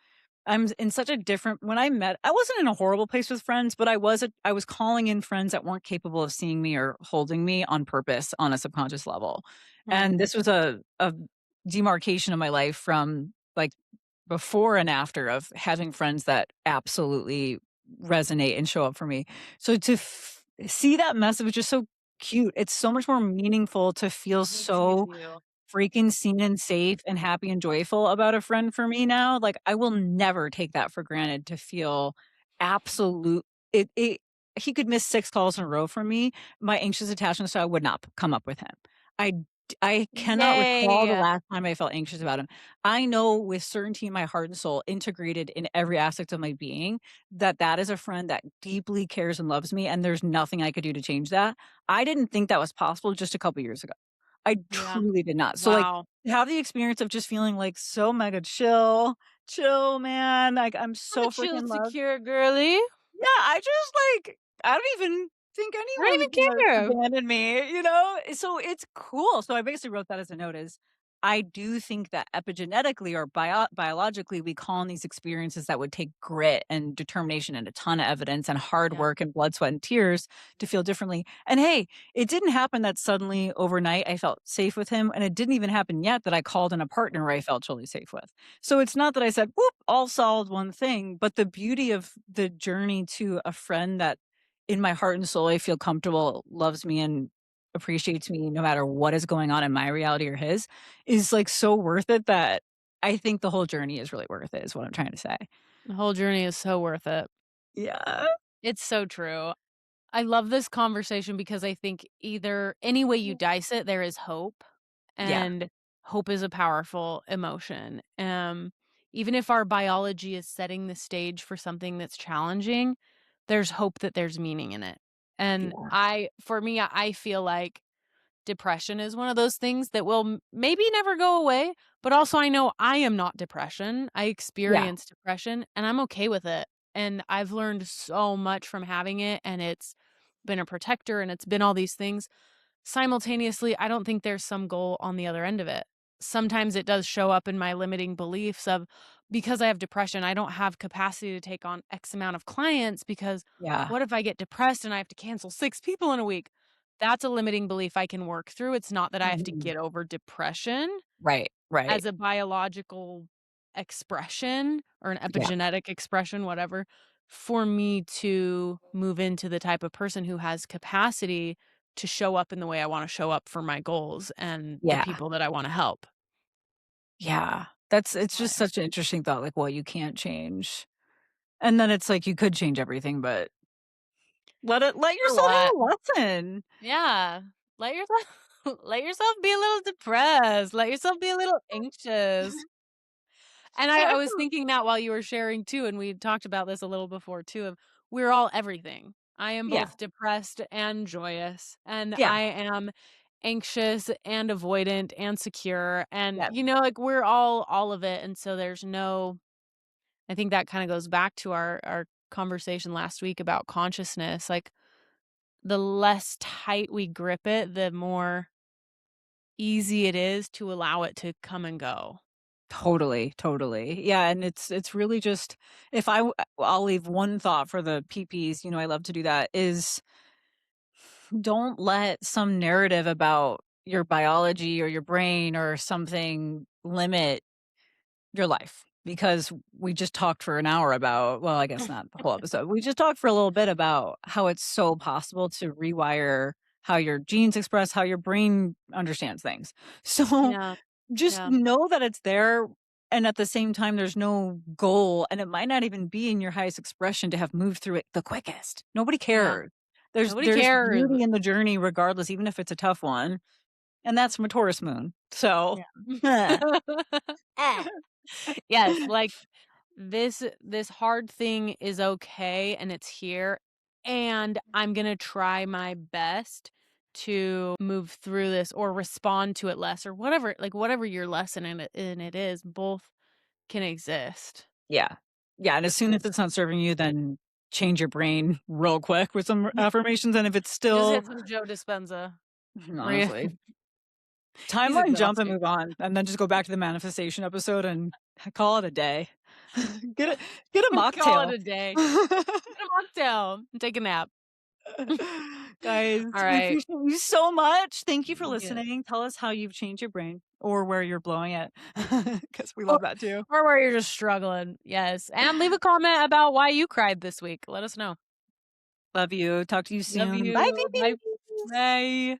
A: in such a different, when I wasn't in a horrible place with friends, but I was calling in friends that weren't capable of seeing me or holding me on purpose on a subconscious level.
B: Mm,
A: And this was a demarcation of my life from, like, before and after of having friends that absolutely resonate and show up for me. So to see that message was just so cute. It's so much more meaningful to feel
B: me too,
A: so
B: too.
A: freaking seen and safe and happy and joyful about a friend for me now. Like, I will never take that for granted to feel absolute it he could miss 6 calls in a row from me. My anxious attachment style would not come up with him. I I cannot recall the
B: Yay!
A: last time I felt anxious about him. I know with certainty in my heart and soul, integrated in every aspect of my being, that that is a friend that deeply cares and loves me, and there's nothing I could do to change that. I didn't think that was possible just a couple years ago. I
B: Yeah.
A: truly did not. So, like,
B: Wow.
A: to have the experience of just feeling, like, so mega chill, man, like, I'm
B: I'm a
A: so
B: chill,
A: freaking loved.
B: secure girly.
A: Yeah, I just, like, I don't even think
B: I don't
A: anyone's gonna
B: even care.
A: abandon me, you know? So it's cool. So I basically wrote that as a note is, I do think that epigenetically or biologically, we call on these experiences that would take grit and determination and a ton of evidence and hard
B: Yeah,
A: work and blood, sweat, and tears to feel differently. And hey, it didn't happen that suddenly overnight I felt safe with him, and it didn't even happen yet that I called in a partner I felt totally safe with. So it's not that I said, "Whoop, all solved one thing," but the beauty of the journey to a friend that in my heart and soul I feel comfortable loves me and appreciates me no matter what is going on in my reality or his is, like, so worth it that I think the whole journey is really worth it is what I'm trying to say.
B: The whole journey is so worth it.
A: Yeah.
B: It's so true. I love this conversation because I think either any way you dice it, there is hope,
A: Yeah.
B: and hope is a powerful emotion. Even if our biology is setting the stage for something that's challenging, there's hope that there's meaning in it. And
A: Yeah.
B: for me, I feel like depression is one of those things that will maybe never go away, but also I know I am not depression. I
A: Yeah.
B: experience depression and I'm okay with it. And I've learned so much from having it, and it's been a protector and it's been all these things. Simultaneously, I don't think there's some goal on the other end of it. Sometimes it does show up in my limiting beliefs of, because I have depression, I don't have capacity to take on X amount of clients because
A: Yeah.
B: what if I get depressed and I have to cancel 6 people in a week? That's a limiting belief I can work through. It's not that I have to
A: Mhm.
B: get over depression
A: Right. Right.
B: as a biological expression or an
A: Yeah.
B: epigenetic expression, whatever, for me to move into the type of person who has capacity to show up in the way I wanna show up for my goals and the
A: Yeah.
B: people that I wanna help.
A: Yeah. That's it's
B: So
A: just such an interesting thought, like, what you can't change. And then it's like you could change everything, but let
B: for
A: yourself have
B: what?
A: a lesson.
B: Yeah. Let yourself let yourself be a little depressed, let yourself be a little anxious. And I was thinking that while you were sharing too, and we talked about this a little before too, of we're all everything. I am
A: Yeah.
B: both depressed and joyous, and
A: Yeah.
B: I am anxious and avoidant and secure, and,
A: Yeah.
B: like, we're all of it, and so there's no I think that kinda goes back to our conversation last week about consciousness, like, the less tight we grip it, the more easy it is to allow it to come and go.
A: Totally, totally. Yeah, and it's really just if I'll leave one thought for the PPs, I love to do that, is don't let some narrative about your biology or your brain or something limit your life, because we just talked for an hour about, well, I guess not the whole episode. We just talked for a little bit about how it's so possible to rewire how your genes express, how your brain understands things. So
B: Yeah,
A: just
B: yeah,
A: know that it's there, and at the same time, there's no goal, and it might not even be in your highest expression to have moved through it the quickest. Nobody
B: yeah.
A: cares. There's
B: Nobody
A: there's
B: cares.
A: beauty in the journey regardless, even if it's a tough one, and that's from a Taurus moon. So,
B: Yeah. Eh. Yes, like, this hard thing is okay, and it's here, and I'm gonna try my best to move through this or respond to it less or whatever, like, whatever your lesson in it is, both can exist.
A: yeah. Yeah, and as soon as it's not serving you, then change your brain real quick with some affirmations, and if it's
B: Just
A: still
B: hit some Joe Dispenza. Re
A: honestly,
B: He's
A: timeline jump and
B: exhausting.
A: move on, and then just go back to the manifestation episode and call it a day. Get a get a
B: Call it
A: mocktail.
B: a day. Get a mocktail and take a nap.
A: Guys, we
B: Alright.
A: appreciate you so much. Thank you for
B: Yeah.
A: listening. Tell us how you've changed your brain or where you're blowing it, because we
B: Or
A: love that too.
B: or where you're just struggling, yes, and leave a comment about why you cried this week. Let us know.
A: Love you. Talk to you
B: Love
A: soon. Bye,
B: you. Bye.
A: babies.
B: Bye.